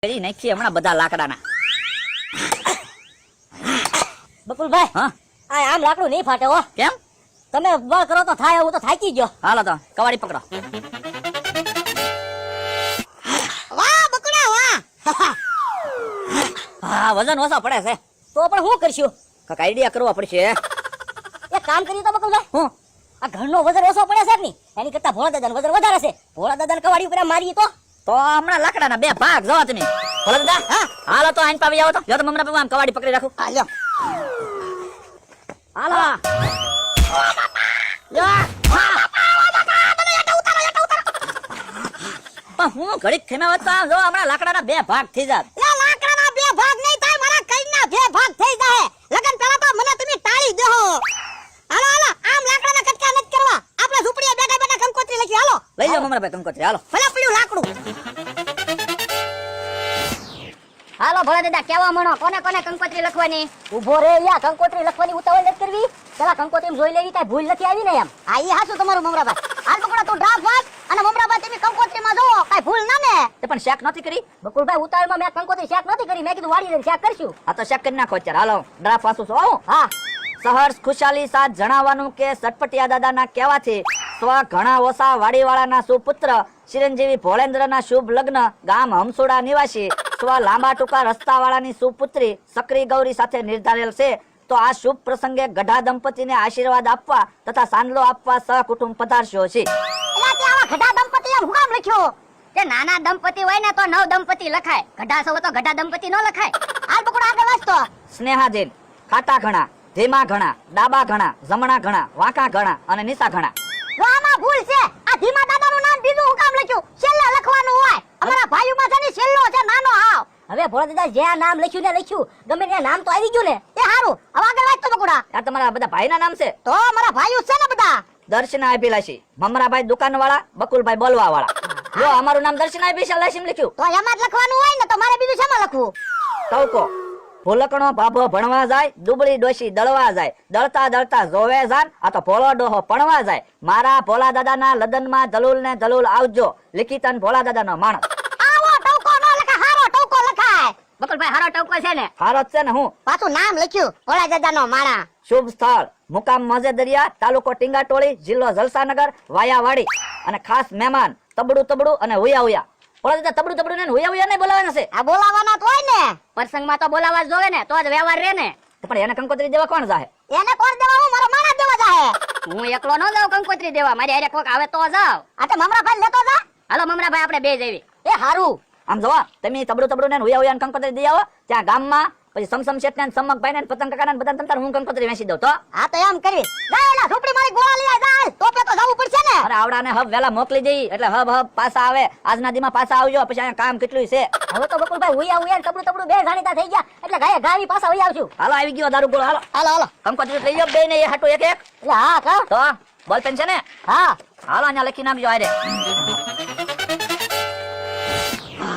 કરી નાખી હમણાં બધા લાકડાના. બકુલભાઈ, હા આમ લાકડું નહીં ફાટે હો. કેમ? તમે બળ કરો તો થાય, હું તો થાકી ગયો. હાલો તો કવાડી પકડો. વાહ બકુડા વાહ. હા વજન ઓછા પડે છે તો પણ શું કરશું? કાંઈક આઈડિયા કરવો પડશે. એક કામ કરી તો બકુલભાઈ, હું આ ઘરનો વજન ઓછો પડે છે ને, એની કરતા ભોળા દાદાનું વજન વધારે છે. ભોળા દાદાને કવાડી ઉપર મારી તો હમણાં લાકડાના બે ભાગ જવા તમે. ભોળા દાદા, હા હાલો તો આઈન પાવી આવો તો. જો તો મમરા પાપા આમ કવાડી પકડી રાખું. હાલો હાલો. યા, હા. પણ હું ઘડીક ખેમાવત તો આમ જો હમણાં લાકડાના બે ભાગ થઈ જાત. લાકડાના બે ભાગ નહીં થાય, મારા કઈના બે ભાગ થઈ જાય. લગન પહેલા તો મને તમે ટાળી દેહો. હાલો હાલો, આમ લાકડાના કટકા નથી કરવા. આપણે ઝૂંપડીએ બેઠા બેઠા કંકોત્રી લખી. હાલો લઈ જાઓ મમરા ભાઈ કંકોત્રી. હાલો ભલે પેલું લાકડું. હાલો ભોળા દાદા, કેવા મણો કોને કોને કંકોત્રી લખવાની? ઉભો રે યા, કંકોત્રી લખવાની ઉતાવળ નથી કરવી. પેલા કંકોત્રી જોઈ લેવી, કઈ ભૂલ નથી આવી ને એમ. આ ઈ હાસું તમારું મમરાભાઈ. હાલ બકુડા તું ડ્રાફ્ટ વાંચ અને મમરાભાઈ તમે કંકોત્રીમાં જોવો, કઈ ભૂલ ના ને. તે પણ શેક નથી કરી. બકુલભાઈ ઉતાવળમાં મેં કંકોત્રી શેક નથી કરી, મેં કીધું વાડી લઈને શેક કરશું. આ તો શેક કરી નાખો અત્યારે. હાલો ડ્રાફ્ટ વાંચું છું. આવો. હા સહર્ષ ખુશાલી સાથ જણાવવાનું કે સટપટિયા દાદાના કહેવાથી સ્વ ઘણા ઓછા વાડીવાળાના સુપુત્ર ચિરંજીવી ભોળેન્દ્રના શુભ લગ્ન ગામ હમસોડા નિવાસી સ્વ લાંબા ટૂંકા રસ્તાવાળાની સુપુત્રી સક્રી ગૌરી સાથે નિર્ધારેલ છે. તો આ શુભ પ્રસંગે ગઢા દંપતીને આશીર્વાદ આપવા તથા સાંદલો આપવા સહકુટુંબ પધારશો છે. એટલે તે આવા ગઢા દંપતી એમ હું કામ લખ્યો? કે નાના દંપતી હોય ને તો નવ દંપતી લખાય, ગઢા સૌ તો ગઢા દંપતી ન લખાય. હાલ બકુડા આગળ વાંચતો. સ્નેહાજેન, ખાટા ઘણા, ધીમા ઘણા, ડાબા ઘણા, જમણા ઘણા, વાંકા ઘણા અને નીસા ઘણા. જો આમાં ભૂલ છે. આ ધીમા દાદાનું નામ બીજું હું કામ લખ્યું? છેલ્લે લખવાનું હોય. અમારા ભાઈઓમાં છે ને છેલ્લો છે નાનો હાવ. હવે ભોળા દાદા જે નામ લખ્યું ને લખ્યું, ગમે તે નામ તો આવી ગયું ને એ હારું. હવે આગળ વાંચતો બકુડા. આ તમારા બધા ભાઈના નામ છે? તો મારા ભાઈઓ છે ને બધા. દર્શના અભિલાષી, મમરાભાઈ દુકાનવાળા, બકુલભાઈ બોલવાવાળા. જો અમારું નામ દર્શના અભિલાષી લખ્યું. તો એમાં જ લખવાનું હોય ને, તો મારે બીજું શેમાં લખવું? તવકો, ભૂલકણો ભાભો ભણવા જાય, દુબળી ડોશી દળવા જાય, દળતા દળતા જોવે જાન, આ તો ભોળો ડોહો પણવા જાય. મારા ભોળા દાદાના લદનમાં દલુલ ને દલુલ આવજો. લિખિતન ભોળા દાદાનો માણસ. આવો ટવકો ન લખાય, હારો ટવકો લખાય. બકુલભાઈ હારો ટવકો છે ને? હારો જ છે ને. હું પાછું નામ લખ્યું ભોળા દાદાનો માણા. શુભ સ્થળ મુકામ મજેદરિયા, તાલુકો ટીંગાટોળી, જિલ્લો જલસાનગર, વાયાવાડી. અને ખાસ મહેમાન તબડું તબડું અને હુયા હુયા. ભોળા દાદા તબડું તબડું ને હુયા હુયા નહીં બોલાવાના છે. આ બોલાવાના તો હોય ને, પ્રસંગમાં તો બોલાવા જ જોવે ને, તો જ વ્યવહાર રહે ને. પણ એને કંકોત્રી દેવા કોણ જાહે? એને કોણ દેવા? હું મારો માણા દેવા જાહે. હું એકલો ન જાઉં કંકોત્રી દેવા, મારી હારે કોક આવે તો જાવ. આ તે મમરાભાઈ લેતો જા. હાલો મમરાભાઈ આપણે બે જઈએ. એ હારું. આમ જોવા તમે તબડું તબડું ને હુયા હુયા કંકોત્રી દઈ આવો ત્યાં ગામમાં. પછી સમસમ શેઠ ને સમકભાઈ ને પતંગ કાકા ને બધા તમતાર હું કંકોત્રી વેચી દઉં. તો આ તો એમ કરી જાય ઓલા ઝૂંપડી મારી ગોળા લઈ જાય. ટોપે તો જવું પડશે ને. અરે આવડાને હબ વેલા મોકલી દઈ એટલે હબ હબ પાછા આવે. આજના દીમાં પાછા આવજો, પછી અહીંયા કામ કેટલું છે. હવે તો બકુલભાઈ હુયા હુયા તબડું તબડું બે જાણીતા થઈ ગયા, એટલે ગાય ગાવી પાછા હુઈ આવશું. હાલો આવી ગયો દારૂ ગોળો. હાલો હાલો હાલો. કંકોત્રી લઈ જાઓ બે ને એ હાટું એક એક. એટલે હા કા. તો બોલ પેન છે ને? હા હાલો અહીંયા લખી નાખજો. આરે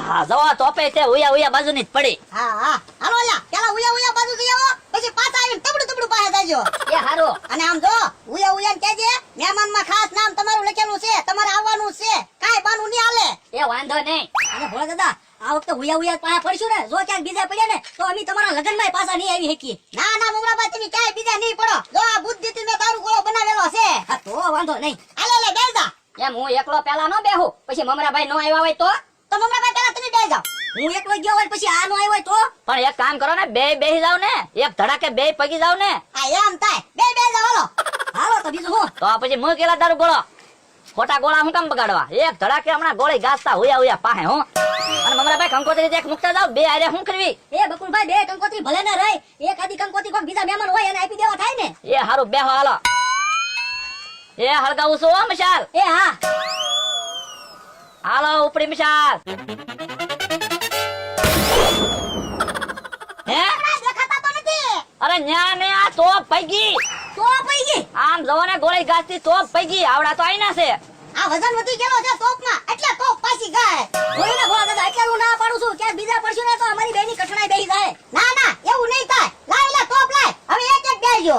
હા જવા તોપે છે હુયા હુયા બાજુની જ પડી. હા હા. હાલો અલ્યા પેલા હુયા હુયા બાજુ જઈ આવો, પછી પાછા આવીને તબડું તબડું પાસે જાજો. એ હારું. અને આમ જો હુયા હુયા કહેજે મહેમાનમાં ખાસ નામ તમારું લખેલું છે, તમારે આવવાનું છે, કાઈ બાનું નહીં હાલે. એ વાંધો નહીં. અને ભોળા દાદા આ વખતે હુયા હુયા પાસે પડશું ને, જો ક્યાંક બીજા પડ્યા ને તો અમે તમારા લગનમાં પાછા નહીં આવી શકીએ. ના ના મમરાભાઈ તમે ક્યાંય બીજા નહીં પડો. જો આ બુદ્ધિ મેં તારું ગોળો બનાવેલો છે. હા તો વાંધો નહીં. હાલે લે બેસ જા. એમ હું એકલો પેલા ન બેહું, પછી મમરાભાઈ નો આવ્યા હોય તો? તો મમરાભાઈ પેલા તમે બેસ જાઓ. હું એકલો ગયો હોય પછી આ નો આવ્યો હોય તો? પણ એક કામ કરો ને, બે બેહી જાવ ને, એક ધડાકે બે પગી જાવ ને. આ એમ થાય. બે જાઓ હાલો. હાલો તો બીજું હું? તો પછી હું કેલા દારૂ ગોળો ખોટા ગોળા હું કામ બગાડવા? એક ધડાકે હમણાં ગોળી ગાસતા હુયા હુયા પાહે. હું અને મમરાભાઈ કંકોત્રી એક મુકતા જાવ, બે આરે હું કરવી? એ બકુલભાઈ બે કંકોત્રી ભલે ના રહી, એક આદી કંકોત્રી કોઈ બીજા મહેમાન હોય એને આપી દેવા થાય ને. એ હારું બેહો. હાલો એ હળગાવું છું હો મશાલ. એ હા હાલો ઉપડી મશાલ. હે દેખાતા તો નથી. અરે ન્યા ને આ તોપ પૈગી. તો પઈ ગઈ. આમ જવો ને ગોળી ગાસતી તોપ પૈગી. આવડા તો આઈના છે. આ વજન વધી ગયો છે તોપમાં, એટલે તોપ પાછી ગાય. જોઈ ને ભોળા દાદા, એટલે હું ના પાડું છું કે બીજા પડશું ને તો અમારી બેની કઠણાઈ બેહી જાય. ના ના એવું નહીં થાય. લાવ લે તોપ લાય. હવે એક એક બેહજો.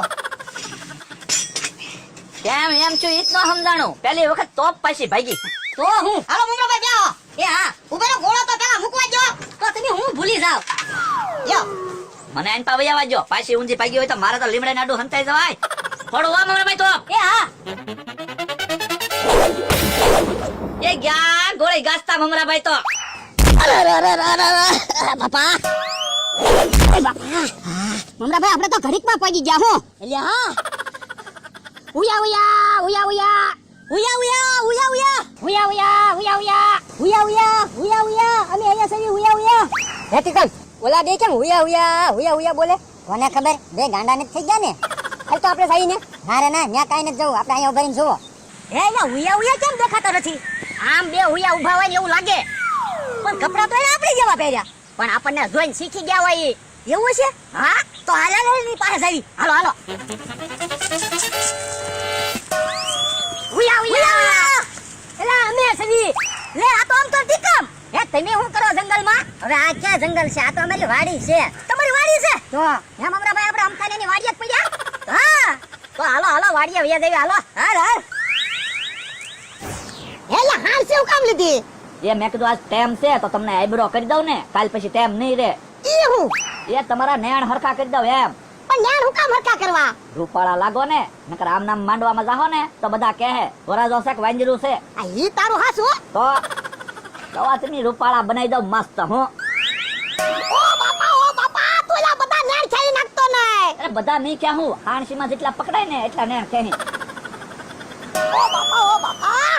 કેમ એમ છું ઈત નો સમજાણું. પહેલી વખત તોપ પાછી ભાગી. તો હું હાલો મમરાભાઈ બેહો. એ હા ઉભેરો ગોળો તો પેલા મૂકવા જો. તો તમે ઊંધી જાવ યો મને આઈને પાવી આવવા જો. પાછી ઊંધી પાગી હોય તો મારે તો લીમડે નાડું હંતાઈ જવાય. થોડું વા મમરાભાઈ તો. એ હા એ ગયા ગોળી ગાસ્તા મમરાભાઈ તો. બાપા મમરાભાઈ આપણે તો ઘડીકમાં પહોંચી ગયા હો એટલે હા ઉયા ઉયા ઉયા ઉયા ઉયા ઉયા ઉયા ઉયા ઉયા ઉયા ઉયા ઉયા ઉયા ઉયા ઉયા અમે અહીંયા સવી ઉયા ઉયા હેતિકલ ઓલા બે કેમ ઉયા ઉયા ઉયા ઉયા બોલે કોને ખબર બે ગાંડા ને થઈ ગયા ને હાલ તો આપણે સહી ને ના ના ન્યા કાઈ નથી જવું આપણે અહીંયા ઉભા રહીને જોવો હે યા ઉયા ઉયા કેમ દેખાતો નથી આમ બે ઉયા ઉભા હોય ને એવું લાગે પણ કપડા તો આપણે જેવા પહેર્યા પણ આપણને જોઈને શીખી ગયા હોય એવું છે હા તો હાલ ની પાસે જાવી હાલો હાલો ઉયા ઉયા એલા અમે સવી લે આ તો આમ તો ટીકમ હે તમે શું કરો જંગલમાં હવે આ ક્યાં જંગલ છે આ તો અમારી વાડી છે તમારી વાડી છે તો હે મમરાભાઈ આપણે અમથાને ની વાડીએ જ પડ્યા હા તો હાલો હાલો વાડીએ વયા દેવી હાલો હાલ હાલ એલા હાલ છે કામ લીધી એ મેં કીધું આજ ટેમ છે તો તમને આઈબ્રો કરી દઉં ને. કાલ પછી ટેમ નહીં રે. ઈ હું એ તમારા નેણ હરખા કરી દઉં એમ. પણ ન્યાણ હું કામ હરખા કરવા રૂપાળા લાગો ને નકર આમ નામ માંડવામાં જાહો ને તો બધા કહે વરાજો છે કે વાંજરું છે. આ ઈ તારું હાસુ તો ગવાતની રૂપાળા બનાવી દઉં મસ્ત હું. ઓ બાપા તુલા બધા નેણ છાઈ નાખતો નહીં અરે બધા નહીં કે હું હાણસીમાં જેટલા પકડાય ને એટલા નેણ કહે. ઓ બાપા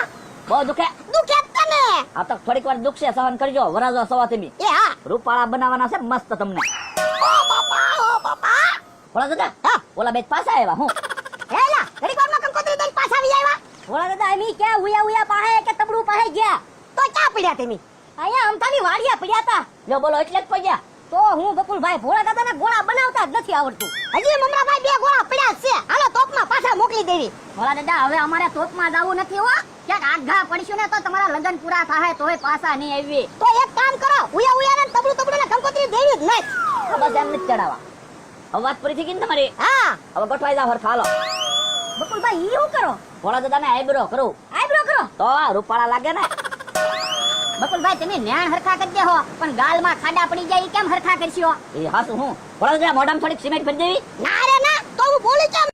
બહુ દુખે. દુખે તને આ તો થોડીક વાર દુખશે સહન કરજો. વરાજો સવા તમે એ હા રૂપાળા બનાવવાના છે મસ્ત તમને. ઓ બાપા ઓલા દાદા હા ઓલા બે પાછા આવ્યા હું. હેલા ઘડીક વારમાં કંકોત્રી દઈને પાછા આવી આવ્યા ઓલા દાદા એમી કે ઉયા ઉયા પાહે કે તબડું પાહે ગયા તો ક્યાં પડ્યા તેમી અહીંયા અમથાની વાડિયા પડ્યા હતા જો બોલો એટલે જ પગ્યા. તો હું બકુલભાઈ ભોળા દાદાના ગોળા બનાવતા જ નથી આવડતું હજી મમરાભાઈ બે ગોળા પડ્યા જ છે હાલો તોપમાં પાછા મોકલી દેવી ભોળા દાદા હવે અમારે તોપમાં જાવું નથી હો ક્યાંક આઘા પડશું ને તો તમારા લગન પૂરા થાય તોય પાછા નહીં આવી તો એક કામ કરો ઉયા ઉયા ને તબડું ને કંકોત્રી દેવી જ નહીં બસ એમ નથી ચડાવવા. હવે વાત પૂરી થઈ ગઈ ને તમારી. હા હવે ગોઠવાઈ જાવ હરખા હાલો. બકુલભાઈ ઈ શું કરો ભોળા દાદાને આઈબ્રો કરું આઈબ્રો કરો તો રૂપાળા લાગે ને. બકુલભાઈ તમે ન્યાણ હરખા કરી દેહો પણ ગાલમાં ખાડા પડી જાય ઈ કેમ હરખા કરશો એ હાસું હું ભોળા દાદા મોઢામાં થોડીક સિમેન્ટ ભરી દેવી. ના રે ના તો હું બોલી કેમ